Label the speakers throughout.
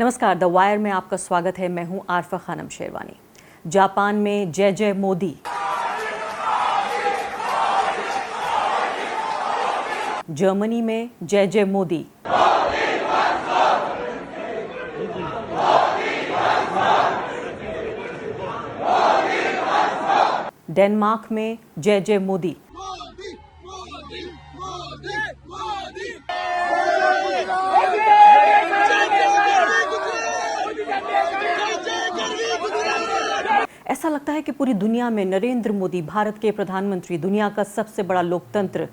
Speaker 1: नमस्कार, the wire में आपका स्वागत है। मैं हूं आरफा खानम शेरवानी। जापान में जय जय मोदी, जर्मनी में जय जय मोदी, डेनमार्क में जय जय मोदी, ऐसा लगता है कि पूरी दुनिया में नरेंद्र मोदी, भारत के प्रधानमंत्री, दुनिया का सबसे बड़ा लोकतंत्र,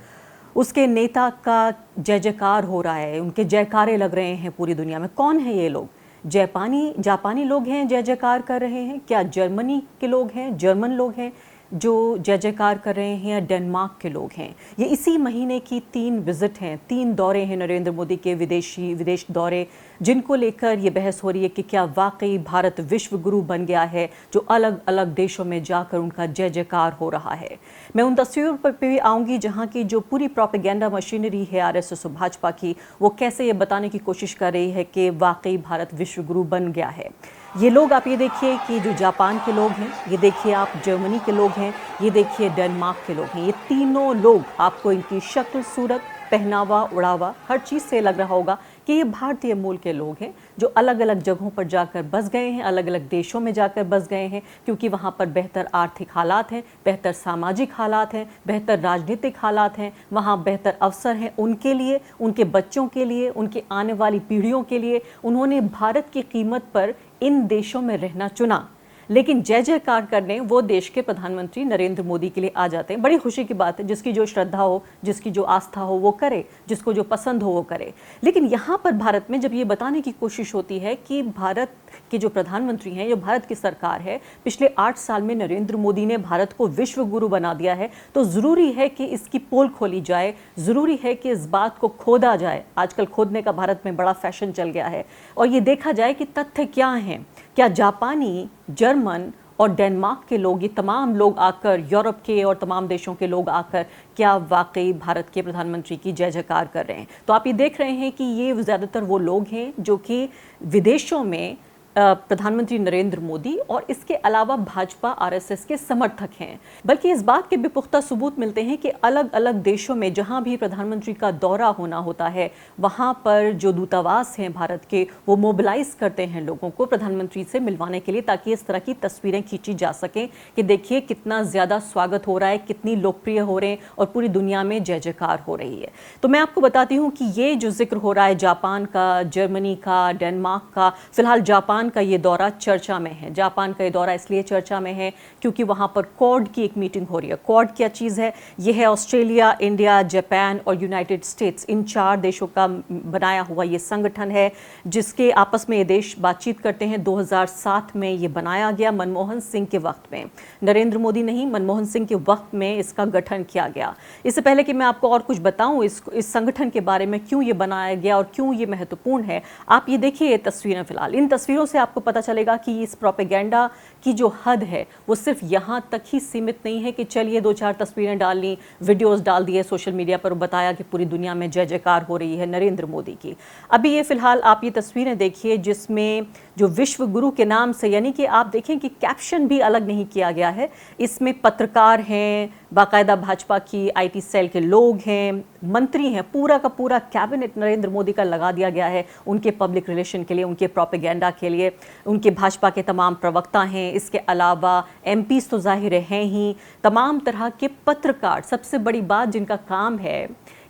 Speaker 1: उसके नेता का जय जयकार हो रहा है, उनके जयकारे लग रहे हैं पूरी दुनिया में। कौन है ये लोग? जापानी लोग हैं जय जयकार कर रहे हैं? क्या जर्मनी के लोग हैं, जर्मन लोग हैं जो जय जयकार कर रहे हैं, या डेनमार्क के लोग हैं? ये इसी महीने की 3 विजिट हैं, 3 दौरे हैं नरेंद्र मोदी के, विदेश दौरे, जिनको लेकर ये बहस हो रही है कि क्या वाकई भारत विश्व गुरु बन गया है, जो अलग अलग देशों में जाकर उनका जय जयकार हो रहा है। मैं उन तस्वीरों पर भी आऊँगी जहाँ की जो पूरी प्रोपेगेंडा मशीनरी है आरएसएस और भाजपा की, वो कैसे ये बताने की कोशिश कर रही है कि वाकई भारत विश्व गुरु बन गया है। ये लोग, आप ये देखिए कि जो जापान के लोग हैं, ये देखिए आप जर्मनी के लोग हैं, ये देखिए डेनमार्क के लोग हैं। ये तीनों लोग, आपको इनकी शक्ल, सूरत, पहनावा, उड़ावा, हर चीज़ से लग रहा होगा कि ये भारतीय मूल के लोग हैं, जो अलग अलग जगहों पर जाकर बस गए हैं, अलग अलग देशों में जाकर बस गए हैं, क्योंकि वहाँ पर बेहतर आर्थिक हालात हैं, बेहतर सामाजिक हालात हैं, बेहतर राजनीतिक हालात हैं, वहाँ बेहतर अवसर हैं उनके लिए, उनके बच्चों के लिए, उनके आने वाली पीढ़ियों के लिए। उन्होंने भारत की कीमत पर इन देशों में रहना चुना, लेकिन जय जयकार करने वो देश के प्रधानमंत्री नरेंद्र मोदी के लिए आ जाते हैं। बड़ी खुशी की बात है, जिसकी जो श्रद्धा हो, जिसकी जो आस्था हो वो करे, जिसको जो पसंद हो वो करे। लेकिन यहाँ पर भारत में जब ये बताने की कोशिश होती है कि भारत के जो प्रधानमंत्री हैं, जो भारत की सरकार है, पिछले 8 साल में नरेंद्र मोदी ने भारत को विश्व गुरु बना दिया है, तो ज़रूरी है कि इसकी पोल खोली जाए, ज़रूरी है कि इस बात को खोदा जाए। आजकल खोदने का भारत में बड़ा फैशन चल गया है, और ये देखा जाए कि तथ्य क्या हैं। क्या जापानी, जर्मन और डेनमार्क के लोग, ये तमाम लोग आकर, यूरोप के और तमाम देशों के लोग आकर, क्या वाकई भारत के प्रधानमंत्री की जय जयकार कर रहे हैं? तो आप ये देख रहे हैं कि ये ज़्यादातर वो लोग हैं जो कि विदेशों में प्रधानमंत्री नरेंद्र मोदी और इसके अलावा भाजपा आरएसएस के समर्थक हैं। बल्कि इस बात के भी पुख्ता सबूत मिलते हैं कि अलग अलग देशों में जहां भी प्रधानमंत्री का दौरा होना होता है, वहां पर जो दूतावास हैं भारत के, वो मोबिलाइज करते हैं लोगों को प्रधानमंत्री से मिलवाने के लिए, ताकि इस तरह की तस्वीरें खींची जा सकें कि देखिए कितना ज़्यादा स्वागत हो रहा है, कितनी लोकप्रिय हो रहे हैं और पूरी दुनिया में जय जयकार हो रही है। तो मैं आपको बताती हूँ कि ये जो जिक्र हो रहा है जापान का, जर्मनी का, डेनमार्क का, फिलहाल जापान का ये दौरा चर्चा में है। जापान का ये दौरा इसलिए चर्चा में है क्योंकि वहाँ पर क्वाड की एक मीटिंग हो रही है। क्वाड क्या चीज़ है? ये है ऑस्ट्रेलिया, इंडिया, जापान और यूनाइटेड स्टेट्स, इन 4 देशों का बनाया हुआ ये संगठन है, जिसके आपस में ये देश बातचीत करते हैं। 2007 में ये बनाया गया, मनमोहन सिंह के वक्त में, नरेंद्र मोदी नहीं, मनमोहन सिंह के वक्त में इसका गठन किया गया। इससे पहले कि मैं आपको और कुछ बताऊं इस संगठन के बारे में, क्यों ये बनाया गया और क्यों ये महत्वपूर्ण है, आप ये देखिए ये तस्वीरें। फिलहाल इन तस्वीरों से आपको पता चलेगा कि इस प्रोपेगेंडा की जो हद है वो सिर्फ यहाँ तक ही सीमित नहीं है कि चलिए 2-4 तस्वीरें डाल ली, वीडियोस डाल दिए सोशल मीडिया पर, बताया कि पूरी दुनिया में जय जयकार हो रही है नरेंद्र मोदी की। अभी ये फिलहाल आप ये तस्वीरें देखिए जिसमें जो विश्व गुरु के नाम से, यानी कि आप देखें कि कैप्शन भी अलग नहीं किया गया है, इसमें पत्रकार हैं, बाकायदा भाजपा की आईटी सेल के लोग हैं, मंत्री हैं, पूरा का पूरा कैबिनेट नरेंद्र मोदी का लगा दिया गया है उनके पब्लिक रिलेशन के लिए, उनके प्रोपेगेंडा के लिए। उनके भाजपा के तमाम प्रवक्ता हैं, इसके अलावा एमपीज तो जाहिर हैं ही, तमाम तरह के पत्रकार, सबसे बड़ी बात जिनका काम है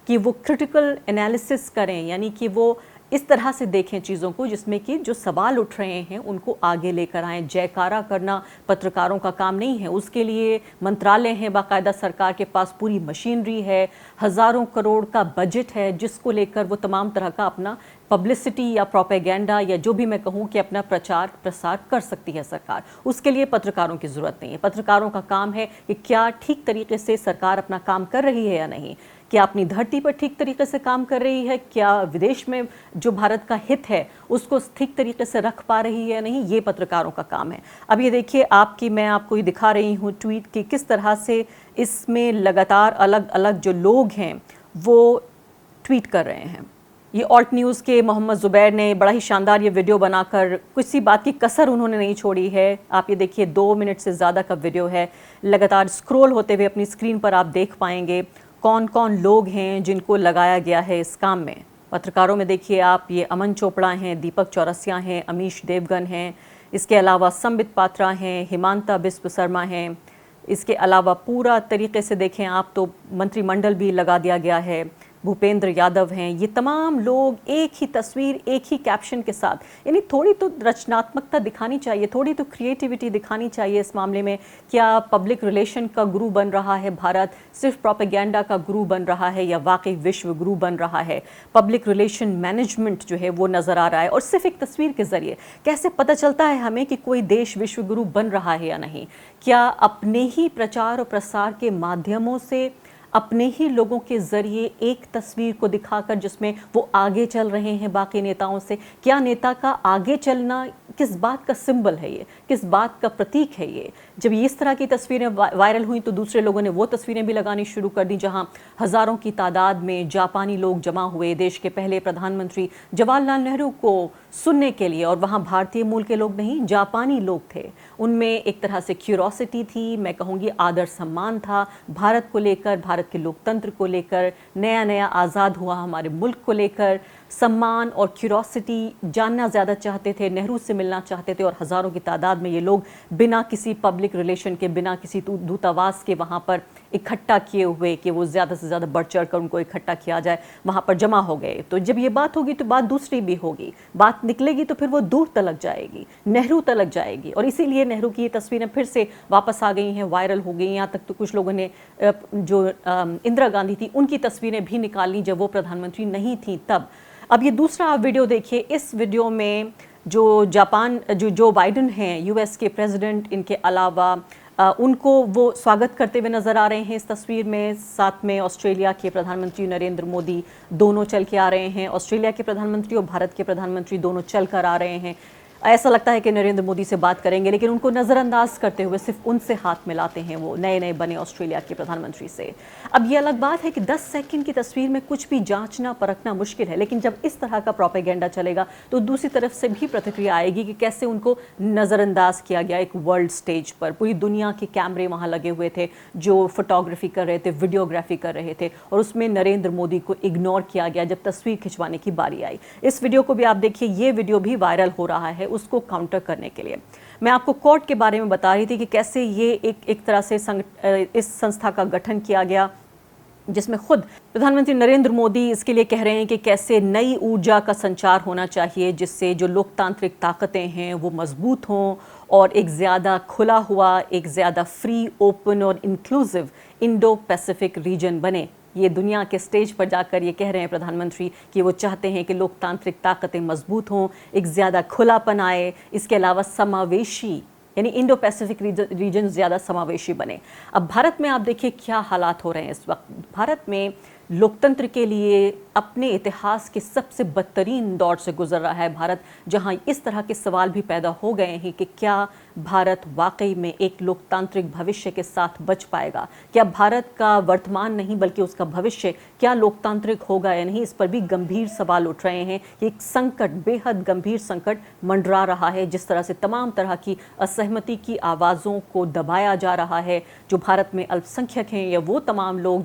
Speaker 1: कि वो क्रिटिकल एनालिसिस करें, यानी कि वो इस तरह से देखें चीज़ों को जिसमें कि जो सवाल उठ रहे हैं उनको आगे लेकर आएँ। जयकारा करना पत्रकारों का काम नहीं है, उसके लिए मंत्रालय हैं, बाकायदा सरकार के पास पूरी मशीनरी है, हज़ारों करोड़ का बजट है, जिसको लेकर वो तमाम तरह का अपना पब्लिसिटी या प्रोपेगेंडा या जो भी मैं कहूँ कि अपना प्रचार प्रसार कर सकती है सरकार। उसके लिए पत्रकारों की ज़रूरत नहीं है। पत्रकारों का काम है कि क्या ठीक तरीके से सरकार अपना काम कर रही है या नहीं, क्या अपनी धरती पर ठीक तरीके से काम कर रही है, क्या विदेश में जो भारत का हित है उसको ठीक तरीके से रख पा रही है या नहीं, ये पत्रकारों का काम है। अब ये देखिए मैं आपको ये दिखा रही हूँ ट्वीट कि किस तरह से इसमें लगातार अलग अलग जो लोग हैं वो ट्वीट कर रहे हैं। ये ऑल्ट न्यूज़ के मोहम्मद ज़ुबैर ने बड़ा ही शानदार ये वीडियो बनाकर किसी बात की कसर उन्होंने नहीं छोड़ी है। आप ये देखिए 2 मिनट से ज़्यादा का वीडियो है, लगातार स्क्रॉल होते हुए अपनी स्क्रीन पर आप देख पाएंगे कौन कौन लोग हैं जिनको लगाया गया है इस काम में। पत्रकारों में देखिए आप, ये अमन चोपड़ा हैं, दीपक चौरसिया हैं, अमीश देवगन हैं, इसके अलावा संबित पात्रा हैं, हिमांता बिस्व शर्मा हैं, इसके अलावा पूरा तरीके से देखें आप तो मंत्रिमंडल भी लगा दिया गया है, भूपेंद्र यादव हैं। ये तमाम लोग एक ही तस्वीर, एक ही कैप्शन के साथ, यानी थोड़ी तो रचनात्मकता दिखानी चाहिए, थोड़ी तो क्रिएटिविटी दिखानी चाहिए इस मामले में। क्या पब्लिक रिलेशन का गुरु बन रहा है भारत, सिर्फ प्रोपेगेंडा का गुरु बन रहा है, या वाकई विश्व गुरु बन रहा है? पब्लिक रिलेशन मैनेजमेंट जो है वो नज़र आ रहा है। और सिर्फ एक तस्वीर के ज़रिए कैसे पता चलता है हमें कि कोई देश विश्व गुरु बन रहा है या नहीं? क्या अपने ही प्रचार और प्रसार के माध्यमों से, अपने ही लोगों के जरिए एक तस्वीर को दिखाकर जिसमें वो आगे चल रहे हैं बाकी नेताओं से? क्या नेता का आगे चलना किस बात का सिंबल है, ये किस बात का प्रतीक है? ये जब इस तरह की तस्वीरें वायरल हुई तो दूसरे लोगों ने वो तस्वीरें भी लगानी शुरू कर दी जहां हजारों की तादाद में जापानी लोग जमा हुए देश के पहले प्रधानमंत्री जवाहरलाल नेहरू को सुनने के लिए। और वहां भारतीय मूल के लोग नहीं, जापानी लोग थे। उनमें एक तरह से क्यूरोसिटी थी, मैं कहूँगी आदर सम्मान था भारत को लेकर, भारत के लोकतंत्र को लेकर, नया नया आज़ाद हुआ हमारे मुल्क को लेकर सम्मान और क्यूरोसिटी जानना ज़्यादा चाहते थे, नेहरू से मिलना चाहते थे। और हज़ारों की तादाद में ये लोग बिना किसी पब्लिक रिलेशन के, बिना किसी दूतावास के वहाँ पर इकट्ठा किए हुए कि वो ज़्यादा से ज़्यादा बढ़ चढ़ कर उनको इकट्ठा किया जाए, वहाँ पर जमा हो गए। तो जब ये बात होगी तो बात दूसरी भी होगी, बात निकलेगी तो फिर वो दूर तलक जाएगी, नेहरू तलक जाएगी। और इसीलिए नेहरू की ये तस्वीरें फिर से वापस आ गई हैं, वायरल हो गई। यहाँ तक तो कुछ लोगों ने जो इंदिरा गांधी थी उनकी तस्वीरें भी निकाल ली जब वो प्रधानमंत्री नहीं थी तब। अब ये दूसरा आप वीडियो देखिए। इस वीडियो में जो जो बाइडेन हैं यूएस के प्रेसिडेंट, इनके अलावा उनको वो स्वागत करते हुए नजर आ रहे हैं इस तस्वीर में। साथ में ऑस्ट्रेलिया के प्रधानमंत्री नरेंद्र मोदी दोनों चल के आ रहे हैं। ऑस्ट्रेलिया के प्रधानमंत्री और भारत के प्रधानमंत्री दोनों चल कर आ रहे हैं। ऐसा लगता है कि नरेंद्र मोदी से बात करेंगे, लेकिन उनको नज़रअंदाज करते हुए सिर्फ उनसे हाथ मिलाते हैं वो नए नए बने ऑस्ट्रेलिया के प्रधानमंत्री से। अब ये अलग बात है कि 10 सेकंड की तस्वीर में कुछ भी जांचना परखना मुश्किल है, लेकिन जब इस तरह का प्रोपेगेंडा चलेगा तो दूसरी तरफ से भी प्रतिक्रिया आएगी कि कैसे उनको नज़रअंदाज किया गया एक वर्ल्ड स्टेज पर। पूरी दुनिया के कैमरे वहाँ लगे हुए थे जो फोटोग्राफी कर रहे थे, वीडियोग्राफी कर रहे थे, और उसमें नरेंद्र मोदी को इग्नोर किया गया जब तस्वीर खिंचवाने की बारी आई। इस वीडियो को भी आप देखिए, ये वीडियो भी वायरल हो रहा है उसको काउंटर करने के लिए। मैं आपको कोर्ट के बारे में बता रही थी कि कैसे ये एक तरह से इस संस्था का गठन किया गया, जिसमें खुद प्रधानमंत्री नरेंद्र मोदी इसके लिए कह रहे हैं कि कैसे नई ऊर्जा का संचार होना चाहिए जिससे जो लोकतांत्रिक ताकतें हैं वो मजबूत हों और एक ज़्यादा खुला हुआ, एक ज़्यादा फ्री, ओपन और इंक्लूसिव इंडो पैसिफिक रीजन बने। ये दुनिया के स्टेज पर जाकर ये कह रहे हैं प्रधानमंत्री कि वो चाहते हैं कि लोकतांत्रिक ताकतें मजबूत हों, एक ज़्यादा खुलापन आए, इसके अलावा समावेशी यानी इंडो पैसिफिक रीजन ज़्यादा समावेशी बने। अब भारत में आप देखिए क्या हालात हो रहे हैं इस वक्त। भारत में लोकतंत्र के लिए अपने इतिहास के सबसे बदतरीन दौर से गुजर रहा है भारत, जहां इस तरह के सवाल भी पैदा हो गए हैं कि क्या भारत वाकई में एक लोकतांत्रिक भविष्य के साथ बच पाएगा? क्या भारत का वर्तमान नहीं बल्कि उसका भविष्य क्या लोकतांत्रिक होगा या नहीं? इस पर भी गंभीर सवाल उठ रहे हैं। एक संकट, बेहद गंभीर संकट मंडरा रहा है। जिस तरह से तमाम तरह की असहमति की आवाज़ों को दबाया जा रहा है, जो भारत में अल्पसंख्यक हैं या वो तमाम लोग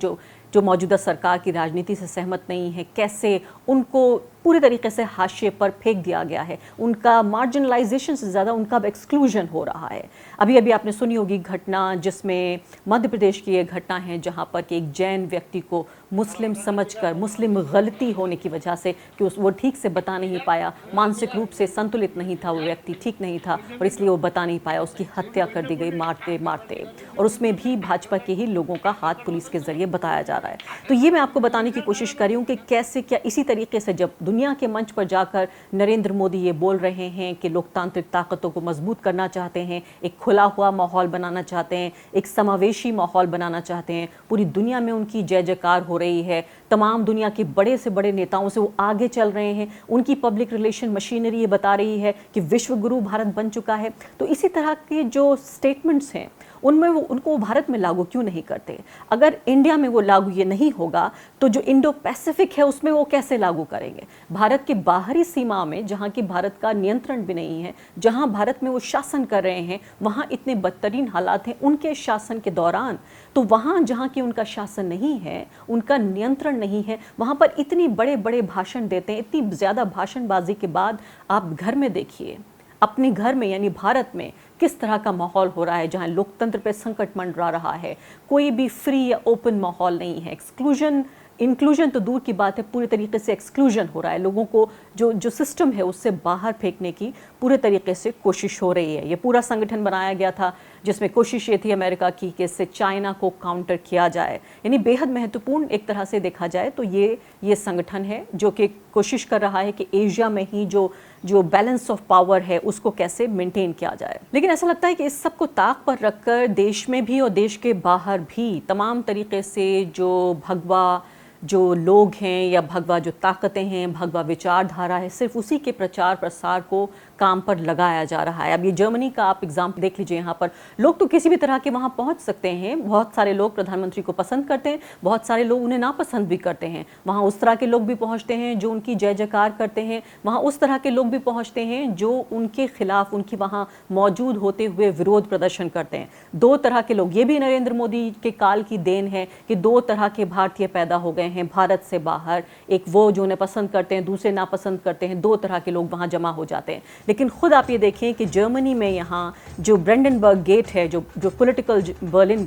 Speaker 1: जो मौजूदा सरकार की राजनीति से सहमत नहीं है, कैसे उनको पूरी तरीके से हाशिए पर फेंक दिया गया है। उनका मार्जिनलाइजेशन से ज़्यादा उनका एक्सक्लूजन हो रहा है। अभी अभी आपने सुनी होगी घटना, जिसमें मध्य प्रदेश की ये घटना है जहां पर कि एक जैन व्यक्ति को मुस्लिम समझकर, मुस्लिम गलती होने की वजह से कि वो ठीक से बता नहीं पाया, मानसिक रूप से संतुलित नहीं था, वो व्यक्ति ठीक नहीं था और इसलिए वो बता नहीं पाया, उसकी हत्या कर दी गई मारते मारते। और उसमें भी भाजपा के ही लोगों का हाथ पुलिस के जरिए बताया जा रहा है। तो ये मैं आपको बताने की कोशिश कर रही हूँ कि कैसे क्या इसी तरीके से जब दुनिया के मंच पर जाकर नरेंद्र मोदी ये बोल रहे हैं कि लोकतांत्रिक ताकतों को मजबूत करना चाहते हैं, एक खुला हुआ माहौल बनाना चाहते हैं, एक समावेशी माहौल बनाना चाहते हैं, पूरी दुनिया में उनकी जय जयकार हो रही है, तमाम दुनिया के बड़े से बड़े नेताओं से वो आगे चल रहे हैं, उनकी पब्लिक रिलेशन मशीनरी ये बता रही है कि विश्व गुरु भारत बन चुका है। तो इसी तरह के जो स्टेटमेंट्स हैं उनमें वो उनको भारत में लागू क्यों नहीं करते? अगर इंडिया में वो लागू ये नहीं होगा तो जो इंडो पैसिफिक है उसमें वो कैसे लागू करेंगे? भारत की बाहरी सीमा में जहाँ की भारत का नियंत्रण भी नहीं है, जहाँ भारत में वो शासन कर रहे हैं, वहाँ इतने बदतरीन हालात हैं उनके शासन के दौरान, तो वहाँ जहाँ की उनका शासन नहीं है, उनका नियंत्रण नहीं है, वहाँ पर इतनी बड़े बड़े भाषण देते हैं। इतनी ज़्यादा भाषणबाजी के बाद आप घर में देखिए, अपने घर में यानी भारत में किस तरह का माहौल हो रहा है, जहां लोकतंत्र पे संकट मंडरा रहा है। कोई भी फ्री या ओपन माहौल नहीं है। एक्सक्लूजन, इंक्लूजन तो दूर की बात है, पूरे तरीके से एक्सक्लूजन हो रहा है। लोगों को जो सिस्टम है उससे बाहर फेंकने की पूरे तरीके से कोशिश हो रही है। ये पूरा संगठन बनाया गया था जिसमें कोशिश ये थी अमेरिका की कि इससे चाइना को काउंटर किया जाए। यानी बेहद महत्वपूर्ण एक तरह से देखा जाए तो ये संगठन है जो कि कोशिश कर रहा है कि एशिया में ही जो बैलेंस ऑफ पावर है उसको कैसे मेंटेन किया जाए। लेकिन ऐसा लगता है कि इस सब को ताक पर रखकर देश में भी और देश के बाहर भी तमाम तरीके से जो भगवा जो लोग हैं या भगवा जो ताकतें हैं, भगवा विचारधारा है, सिर्फ उसी के प्रचार प्रसार को काम पर लगाया जा रहा है। अब ये जर्मनी का आप एग्जाम्पल देख लीजिए। यहाँ पर लोग तो किसी भी तरह के वहाँ पहुँच सकते हैं। बहुत सारे लोग प्रधानमंत्री को पसंद करते हैं, बहुत सारे लोग उन्हें नापसंद भी करते हैं। वहाँ उस तरह के लोग भी पहुँचते हैं जो उनकी जय जयकार करते हैं, वहाँ उस तरह के लोग भी पहुँचते हैं जो उनके खिलाफ, उनकी वहाँ मौजूद होते हुए विरोध प्रदर्शन करते हैं। दो तरह के लोग, ये भी नरेंद्र मोदी के काल की देन है कि दो तरह के भारतीय पैदा हो गए हैं भारत से बाहर। एक वो जो उन्हें पसंद करते हैं, दूसरे नापसंद करते हैं। दो तरह के लोग वहाँ जमा हो जाते हैं। लेकिन खुद आप ये देखें कि जर्मनी में यहाँ जो ब्रेंडनबर्ग गेट है, जो पॉलिटिकल बर्लिन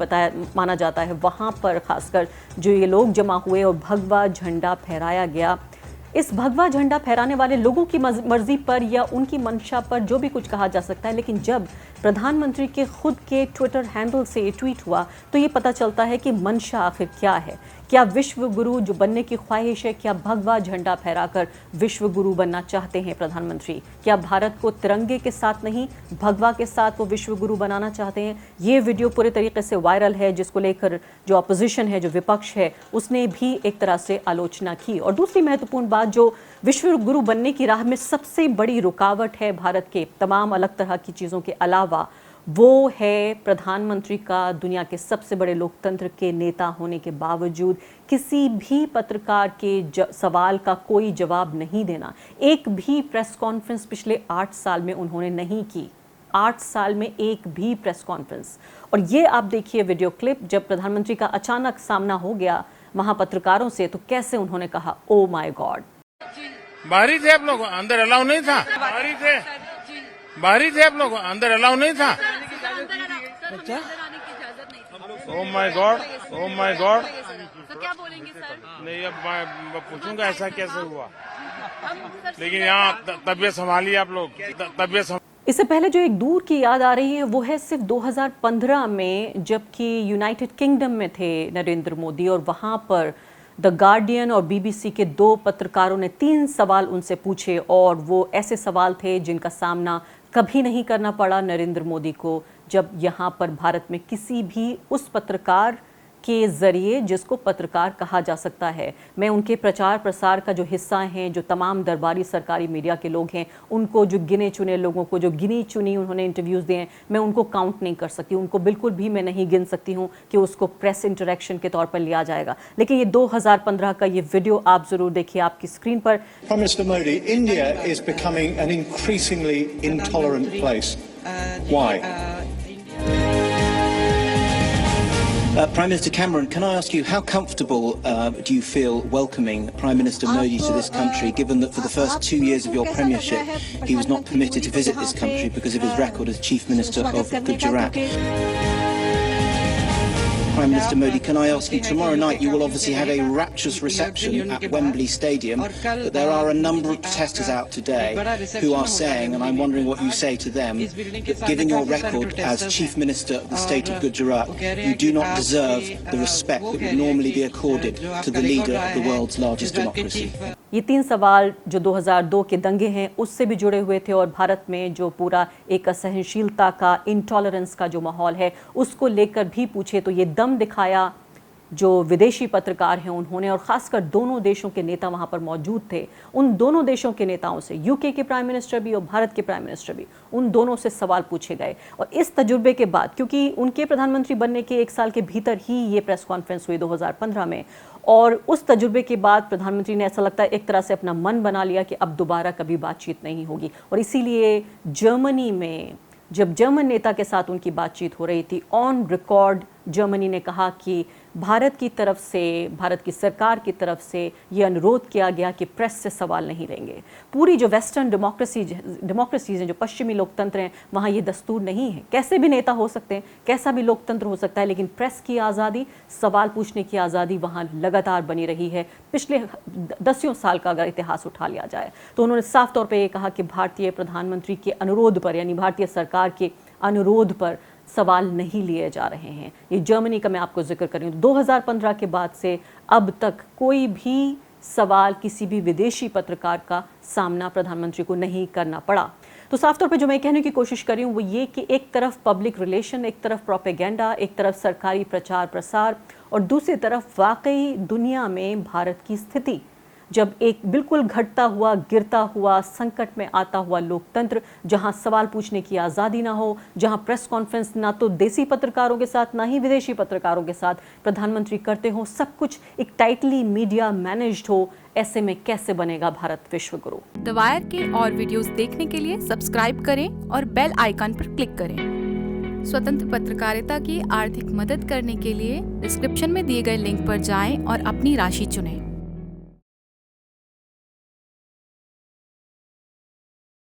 Speaker 1: माना जाता है, वहाँ पर खासकर जो ये लोग जमा हुए और भगवा झंडा फहराया गया। इस भगवा झंडा फहराने वाले लोगों की मर्जी पर या उनकी मंशा पर जो भी कुछ कहा जा सकता है, लेकिन जब प्रधानमंत्री के खुद के ट्विटर हैंडल से ये ट्वीट हुआ तो ये पता चलता है कि मंशा आखिर क्या है। क्या विश्व गुरु जो बनने की ख्वाहिश है, क्या भगवा झंडा फहराकर विश्व गुरु बनना चाहते हैं प्रधानमंत्री? क्या भारत को तिरंगे के साथ नहीं, भगवा के साथ वो विश्व गुरु बनाना चाहते हैं? ये वीडियो पूरे तरीके से वायरल है, जिसको लेकर जो अपोजिशन है, जो विपक्ष है, उसने भी एक तरह से आलोचना की। और दूसरी महत्वपूर्ण बात, जो विश्व गुरु बनने की राह में सबसे बड़ी रुकावट है भारत के तमाम अलग तरह की चीज़ों के अलावा, वो है प्रधानमंत्री का दुनिया के सबसे बड़े लोकतंत्र के नेता होने के बावजूद किसी भी पत्रकार के सवाल का कोई जवाब नहीं देना। एक भी प्रेस कॉन्फ्रेंस पिछले 8 साल में उन्होंने नहीं की। 8 साल में एक भी प्रेस कॉन्फ्रेंस। और ये आप देखिए वीडियो क्लिप, जब प्रधानमंत्री का अचानक सामना हो गया वहाँ पत्रकारों से, तो कैसे उन्होंने कहा, ओ माय गॉड।
Speaker 2: बाहरी थे आप लोग, अंदर अलाउ नहीं था। बाहरी थे आप लोग, अंदर अलाउ नहीं था। अच्छा, oh my God, oh my God.
Speaker 3: तो क्या बोलेंगे सर?
Speaker 2: नहीं, अब मैं पूछूंगा ऐसा कैसे हुआ। लेकिन यहाँ तबीयत संभालिए आप लोग, तबीयत।
Speaker 1: इससे पहले जो एक दूर की याद आ रही है वो है सिर्फ 2015 में, जबकि यूनाइटेड किंगडम में थे नरेंद्र मोदी और वहाँ पर द गार्डियन और बीबीसी के 2 पत्रकारों ने 3 सवाल उनसे पूछे, और वो ऐसे सवाल थे जिनका सामना कभी नहीं करना पड़ा नरेंद्र मोदी को, जब यहाँ पर भारत में किसी भी उस पत्रकार के ज़रिए जिसको पत्रकार कहा जा सकता है। मैं उनके प्रचार प्रसार का जो हिस्सा हैं, जो तमाम दरबारी सरकारी मीडिया के लोग हैं, उनको, जो गिने चुने लोगों को, जो गिनी चुनी उन्होंने इंटरव्यूज़ दिए हैं, मैं उनको काउंट नहीं कर सकती, उनको बिल्कुल भी मैं नहीं गिन सकती हूँ कि उसको प्रेस इंटरेक्शन के तौर पर लिया जाएगा। लेकिन ये 2015 का ये वीडियो आप ज़रूर देखिए आपकी स्क्रीन पर।
Speaker 4: Prime Minister Modi, India is becoming an increasingly intolerant place. Why?
Speaker 5: Prime Minister Cameron, can I ask you, how comfortable do you feel welcoming Prime Minister Modi to this country, given that for the first 2 years of your premiership, he was not permitted to visit this country because of his record as Chief Minister of Gujarat? Prime Minister Modi, can I ask you, tomorrow night you will obviously have a rapturous reception at Wembley Stadium, but there are a number of protesters out today who are saying, and I'm wondering what you say to them, that given your record as Chief Minister of the state of Gujarat, you do not deserve the respect that would normally be accorded to the leader of the world's largest democracy.
Speaker 1: ये 3 सवाल जो 2002 के दंगे हैं उससे भी जुड़े हुए थे, और भारत में जो पूरा एक असहनशीलता का, इंटॉलरेंस का जो माहौल है उसको लेकर भी पूछे, तो ये दम दिखाया जो विदेशी पत्रकार हैं उन्होंने, और ख़ासकर दोनों देशों के नेता वहाँ पर मौजूद थे, उन दोनों देशों के नेताओं से, यूके के प्राइम मिनिस्टर भी और भारत के प्राइम मिनिस्टर भी, उन दोनों से सवाल पूछे गए। और इस तजुर्बे के बाद, क्योंकि उनके प्रधानमंत्री बनने के 1 साल के भीतर ही ये प्रेस कॉन्फ्रेंस हुई 2015 में, और उस तजुर्बे के बाद प्रधानमंत्री ने ऐसा लगता है एक तरह से अपना मन बना लिया कि अब दोबारा कभी बातचीत नहीं होगी। और इसीलिए जर्मनी में जब जर्मन नेता के साथ उनकी बातचीत हो रही थी, ऑन रिकॉर्ड जर्मनी ने कहा कि भारत की तरफ से, भारत की सरकार की तरफ से ये अनुरोध किया गया कि प्रेस से सवाल नहीं लेंगे। पूरी जो वेस्टर्न डेमोक्रेसीज हैं, जो पश्चिमी लोकतंत्र हैं, वहाँ ये दस्तूर नहीं है। कैसे भी नेता हो सकते हैं, कैसा भी लोकतंत्र हो सकता है, लेकिन प्रेस की आज़ादी, सवाल पूछने की आज़ादी वहाँ लगातार बनी रही है पिछले 10 साल का अगर इतिहास उठा लिया जाए। तो उन्होंने साफ तौर पर यह कहा कि भारतीय प्रधानमंत्री के अनुरोध पर, यानी भारतीय सरकार के अनुरोध पर सवाल नहीं लिए जा रहे हैं। ये जर्मनी का मैं आपको जिक्र कर रही हूँ। 2015 के बाद से अब तक कोई भी सवाल किसी भी विदेशी पत्रकार का सामना प्रधानमंत्री को नहीं करना पड़ा। तो साफ तौर पे जो मैं कहने की कोशिश कर रही हूँ वो ये कि एक तरफ पब्लिक रिलेशन, एक तरफ प्रोपेगेंडा, एक तरफ सरकारी प्रचार प्रसार, और दूसरी तरफ वाकई दुनिया में भारत की स्थिति, जब एक बिल्कुल घटता हुआ, गिरता हुआ, संकट में आता हुआ लोकतंत्र, जहां सवाल पूछने की आज़ादी ना हो, जहां प्रेस कॉन्फ्रेंस ना तो देसी पत्रकारों के साथ ना ही विदेशी पत्रकारों के साथ प्रधानमंत्री करते हो, सब कुछ एक टाइटली मीडिया मैनेज्ड हो, ऐसे में कैसे बनेगा भारत विश्व गुरु।
Speaker 3: द वायर के और वीडियोस देखने के लिए सब्सक्राइब करें और बेल आइकन पर क्लिक करें। स्वतंत्र पत्रकारिता की आर्थिक मदद करने के लिए डिस्क्रिप्शन में दिए गए लिंक पर जाएं और अपनी राशि चुनें।